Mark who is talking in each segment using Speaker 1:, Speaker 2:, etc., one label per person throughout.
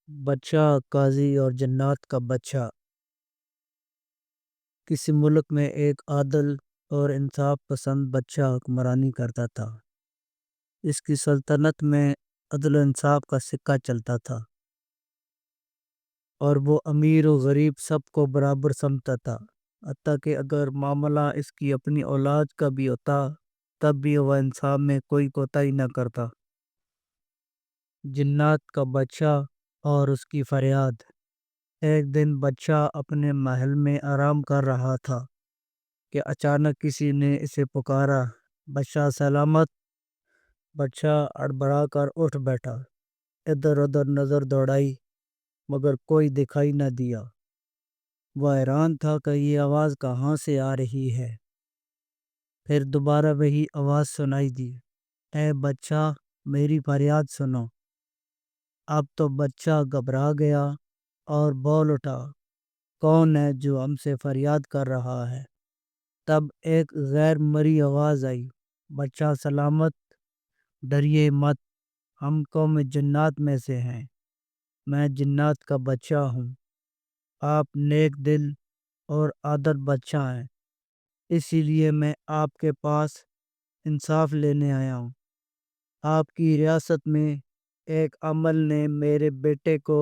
Speaker 1: بچہ قاضی اور جنات کا بچہ۔ کسی ملک میں ایک عادل اور انصاف پسند بچہ حکمرانی کرتا تھا۔ اس کی سلطنت میں عدل و انصاف کا سکہ چلتا تھا اور وہ امیر و غریب سب کو برابر سمجھتا تھا، حتیٰ کہ اگر معاملہ اس کی اپنی اولاد کا بھی ہوتا تب بھی وہ انصاف میں کوئی کوتاہی نہ کرتا۔ جنات کا بچہ اور اس کی فریاد۔ ایک دن بچہ اپنے محل میں آرام کر رہا تھا کہ اچانک کسی نے اسے پکارا، بچہ سلامت۔ بچہ ہڑبڑا کر اٹھ بیٹھا، ادھر ادھر نظر دوڑائی مگر کوئی دکھائی نہ دیا۔ وہ حیران تھا کہ یہ آواز کہاں سے آ رہی ہے۔ پھر دوبارہ وہی آواز سنائی دی، اے بچہ میری فریاد سنو۔ اب تو بچہ گھبرا گیا اور بول اٹھا، کون ہے جو ہم سے فریاد کر رہا ہے؟ تب ایک غیر مرئی آواز آئی، بچہ سلامت، ڈریے مت، ہم قوم جنات میں سے ہیں، میں جنات کا بچہ ہوں، آپ نیک دل اور عادل بچہ ہیں، اسی لیے میں آپ کے پاس انصاف لینے آیا ہوں۔ آپ کی ریاست میں ایک عمل نے میرے بیٹے کو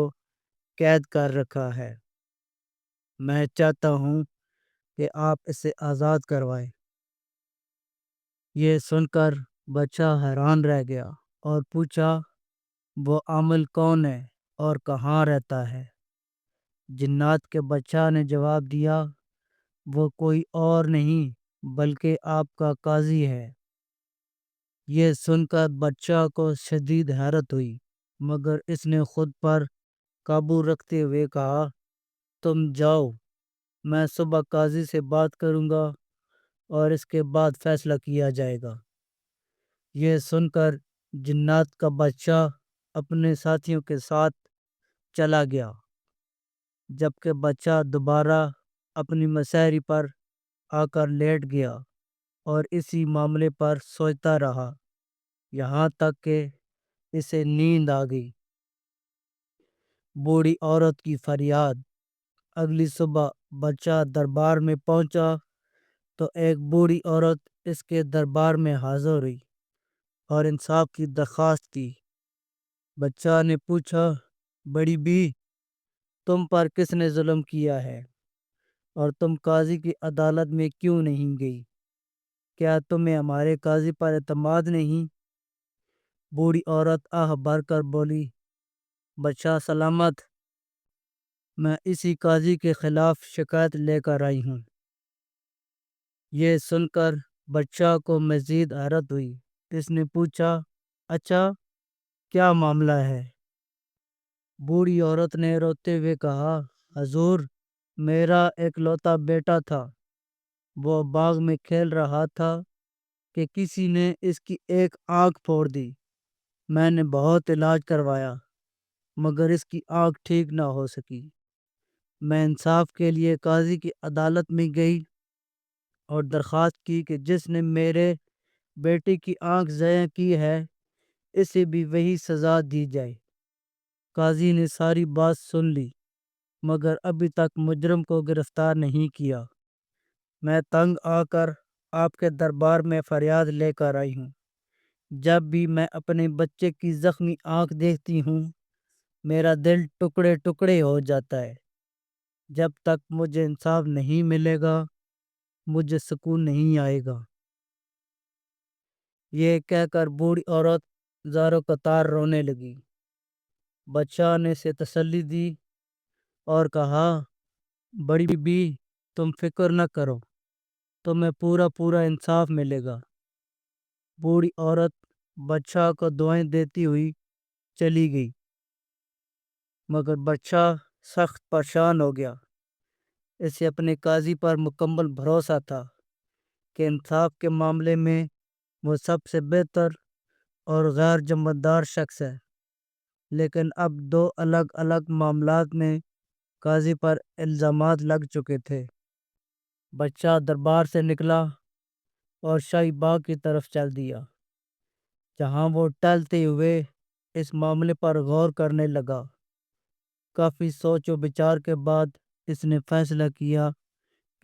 Speaker 1: قید کر رکھا ہے، میں چاہتا ہوں کہ آپ اسے آزاد کروائیں۔ یہ سن کر بچہ حیران رہ گیا اور پوچھا، وہ عامل کون ہے اور کہاں رہتا ہے؟ جنات کے بچہ نے جواب دیا، وہ کوئی اور نہیں بلکہ آپ کا قاضی ہے۔ یہ سن کر بچہ کو شدید حیرت ہوئی، مگر اس نے خود پر قابو رکھتے ہوئے کہا، تم جاؤ، میں صبح قاضی سے بات کروں گا اور اس کے بعد فیصلہ کیا جائے گا۔ یہ سن کر جنات کا بچہ اپنے ساتھیوں کے ساتھ چلا گیا، جبکہ بچہ دوبارہ اپنی مسہری پر آ کر لیٹ گیا اور اسی معاملے پر سوچتا رہا یہاں تک کہ اسے نیند آ گئی۔ بوڑھی عورت کی فریاد۔ اگلی صبح بچہ دربار میں پہنچا تو ایک بوڑھی عورت اس کے دربار میں حاضر ہوئی اور انصاف کی درخواست کی۔ بچہ نے پوچھا، بڑی بی، تم پر کس نے ظلم کیا ہے اور تم قاضی کی عدالت میں کیوں نہیں گئی؟ کیا تمہیں ہمارے قاضی پر اعتماد نہیں؟ بوڑھی عورت آہ بھر کر بولی، بچہ سلامت، میں اسی قاضی کے خلاف شکایت لے کر آئی ہوں۔ یہ سن کر بچہ کو مزید حیرت ہوئی۔ اس نے پوچھا، اچھا کیا معاملہ ہے؟ بوڑھی عورت نے روتے ہوئے کہا، حضور، میرا ایک لوتا بیٹا تھا، وہ باغ میں کھیل رہا تھا کہ کسی نے اس کی ایک آنکھ پھوڑ دی۔ میں نے بہت علاج کروایا مگر اس کی آنکھ ٹھیک نہ ہو سکی۔ میں انصاف کے لیے قاضی کی عدالت میں گئی اور درخواست کی کہ جس نے میرے بیٹے کی آنکھ ضائع کی ہے اسے بھی وہی سزا دی جائے۔ قاضی نے ساری بات سن لی مگر ابھی تک مجرم کو گرفتار نہیں کیا۔ میں تنگ آ کر آپ کے دربار میں فریاد لے کر آئی ہوں۔ جب بھی میں اپنے بچے کی زخمی آنکھ دیکھتی ہوں میرا دل ٹکڑے ٹکڑے ہو جاتا ہے۔ جب تک مجھے انصاف نہیں ملے گا مجھے سکون نہیں آئے گا۔ یہ کہہ کر بوڑھی عورت زاروں قطار رونے لگی۔ بچہ نے اسے تسلی دی اور کہا، بڑی بی، تم فکر نہ کرو، تمہیں پورا انصاف ملے گا۔ بوڑھی عورت بچہ کو دعائیں دیتی ہوئی چلی گئی مگر بچہ سخت پریشان ہو گیا۔ اسے اپنے قاضی پر مکمل بھروسہ تھا کہ انصاف کے معاملے میں وہ سب سے بہتر اور غیر جانبدار شخص ہے، لیکن اب دو الگ الگ معاملات میں قاضی پر الزامات لگ چکے تھے۔ بچہ دربار سے نکلا اور شاہی باغ کی طرف چل دیا، جہاں وہ ٹہلتے ہوئے اس معاملے پر غور کرنے لگا۔ کافی سوچ و بچار کے بعد اس نے فیصلہ کیا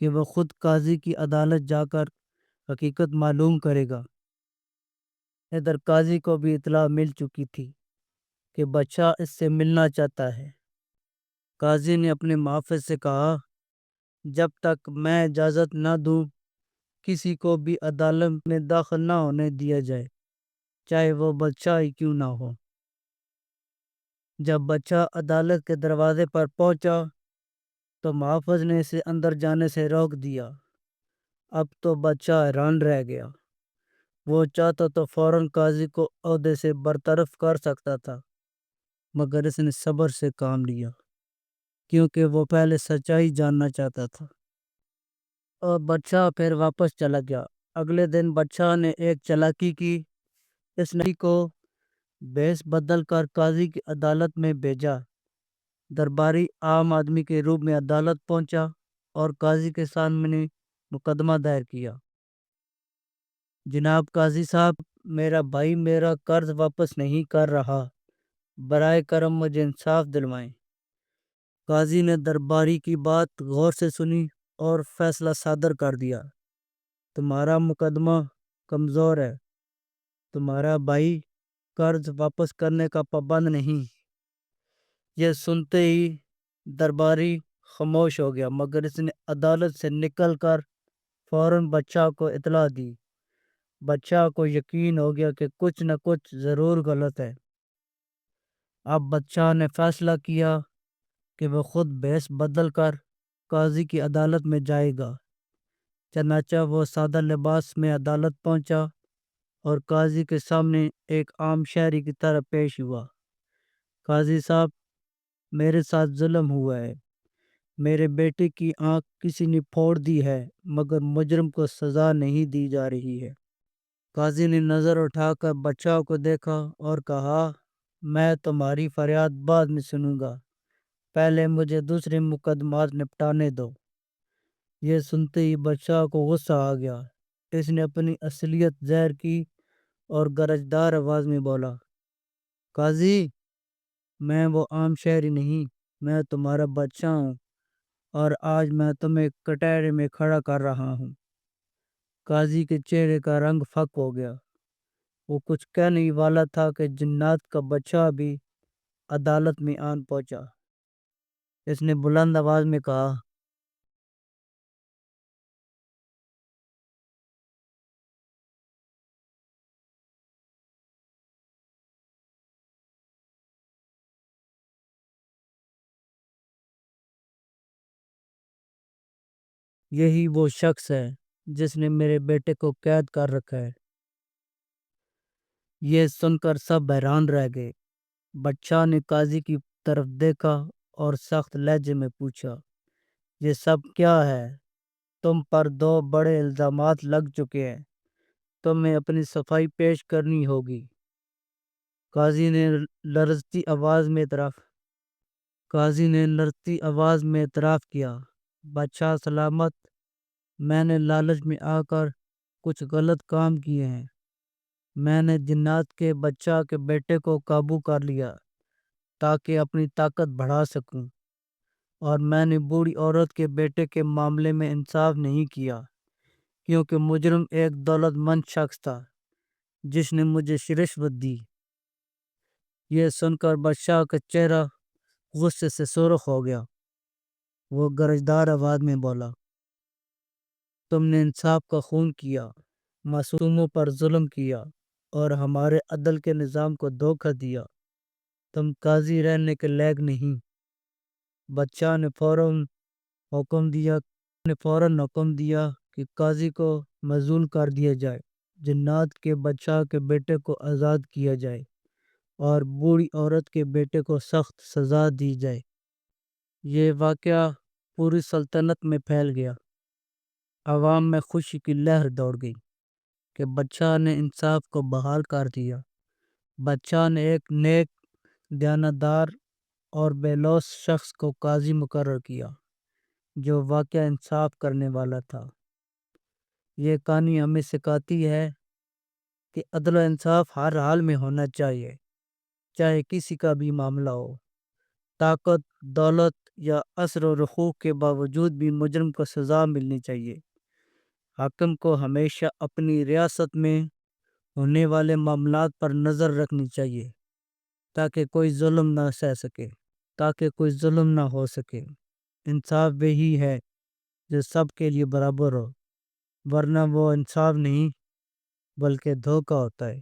Speaker 1: کہ وہ خود قاضی کی عدالت جا کر حقیقت معلوم کرے گا۔ ادھر قاضی کو بھی اطلاع مل چکی تھی کہ بچہ اس سے ملنا چاہتا ہے۔ قاضی نے اپنے محافظ سے کہا، جب تک میں اجازت نہ دوں کسی کو بھی عدالت میں داخل نہ ہونے دیا جائے، چاہے وہ بچہ ہی کیوں نہ ہو۔ جب بچہ عدالت کے دروازے پر پہنچا تو محافظ نے اسے اندر جانے سے روک دیا۔ اب تو بچہ حیران رہ گیا۔ وہ چاہتا تو فوراً قاضی کو عہدے سے برطرف کر سکتا تھا، مگر اس نے صبر سے کام لیا کیونکہ وہ پہلے سچائی جاننا چاہتا تھا۔ اور بچہ پھر واپس چلا گیا۔ اگلے دن بچہ نے ایک چالاکی کی۔ اس نے کو بھیس بدل کر قاضی کی عدالت میں بھیجا۔ درباری عام آدمی کے روپ میں عدالت پہنچا اور قاضی کے سامنے مقدمہ دائر کیا۔ جناب قاضی صاحب، میرا بھائی میرا قرض واپس نہیں کر رہا، برائے کرم مجھے انصاف دلوائیں۔ قاضی نے درباری کی بات غور سے سنی اور فیصلہ صادر کر دیا۔ تمہارا مقدمہ کمزور ہے، تمہارا بھائی قرض واپس کرنے کا پابند نہیں۔ یہ سنتے ہی درباری خاموش ہو گیا، مگر اس نے عدالت سے نکل کر فوراً بچہ کو اطلاع دی۔ بچہ کو یقین ہو گیا کہ کچھ نہ کچھ ضرور غلط ہے۔ اب بچہ نے فیصلہ کیا کہ وہ خود بھیس بدل کر قاضی کی عدالت میں جائے گا۔ چنانچہ وہ سادہ لباس میں عدالت پہنچا اور قاضی کے سامنے ایک عام شہری کی طرح پیش ہوا۔ قاضی صاحب، میرے ساتھ ظلم ہوا ہے، میرے بیٹے کی آنکھ کسی نے پھوڑ دی ہے، مگر مجرم کو سزا نہیں دی جا رہی ہے۔ قاضی نے نظر اٹھا کر بچہ کو دیکھا اور کہا، میں تمہاری فریاد بعد میں سنوں گا، پہلے مجھے دوسرے مقدمات نپٹانے دو۔ یہ سنتے ہی بچہ کو غصہ آ گیا۔ اس نے اپنی اصلیت ظاہر کی اور گرجدار آواز میں بولا، قاضی، میں وہ عام شہری نہیں، میں تمہارا بچہ ہوں اور آج میں تمہیں کٹہرے میں کھڑا کر رہا ہوں۔ قاضی کے چہرے کا رنگ پھک ہو گیا۔ وہ کچھ کہنے ہی والا تھا کہ جنات کا بچہ بھی عدالت میں آن پہنچا۔ اس نے بلند آواز میں کہا، یہی وہ شخص ہے جس نے میرے بیٹے کو قید کر رکھا ہے۔ یہ سن کر سب حیران رہ گئے۔ بچہ نے قاضی کی طرف دیکھا اور سخت لہجے میں پوچھا، یہ سب کیا ہے؟ تم پر دو بڑے الزامات لگ چکے ہیں، تمہیں اپنی صفائی پیش کرنی ہوگی۔ قاضی نے لرزتی آواز میں اعتراف کیا، بچہ سلامت، میں نے لالچ میں آ کر کچھ غلط کام کیے ہیں۔ میں نے جنات کے بچہ کے بیٹے کو قابو کر لیا تاکہ اپنی طاقت بڑھا سکوں، اور میں نے بوڑھی عورت کے بیٹے کے معاملے میں انصاف نہیں کیا کیونکہ مجرم ایک دولت مند شخص تھا جس نے مجھے رشوت دی۔ یہ سن کر بادشاہ کا چہرہ غصے سے سرخ ہو گیا۔ وہ گرجدار آواز میں بولا، تم نے انصاف کا خون کیا، معصوموں پر ظلم کیا اور ہمارے عدل کے نظام کو دھوکہ دیا۔ تم قاضی رہنے کے لائق نہیں۔ بچہ نے فوراً حکم دیا کہ قاضی کو معزول کر دیا جائے، جنات کے بچہ کے بیٹے کو آزاد کیا جائے اور بوڑھی عورت کے بیٹے کو سخت سزا دی جائے۔ یہ واقعہ پوری سلطنت میں پھیل گیا۔ عوام میں خوشی کی لہر دوڑ گئی کہ بچہ نے انصاف کو بحال کر دیا۔ بچہ نے ایک نیک، دیانتدار اور بے لوث شخص کو قاضی مقرر کیا جو واقعہ انصاف کرنے والا تھا۔ یہ کہانی ہمیں سکھاتی ہے کہ عدل و انصاف ہر حال میں ہونا چاہیے، چاہے کسی کا بھی معاملہ ہو۔ طاقت، دولت یا اثر و رسوخ کے باوجود بھی مجرم کو سزا ملنی چاہیے۔ حاکم کو ہمیشہ اپنی ریاست میں ہونے والے معاملات پر نظر رکھنی چاہیے تاکہ کوئی ظلم نہ ہو سکے۔ انصاف وہی ہے جو سب کے لیے برابر ہو، ورنہ وہ انصاف نہیں بلکہ دھوکہ ہوتا ہے۔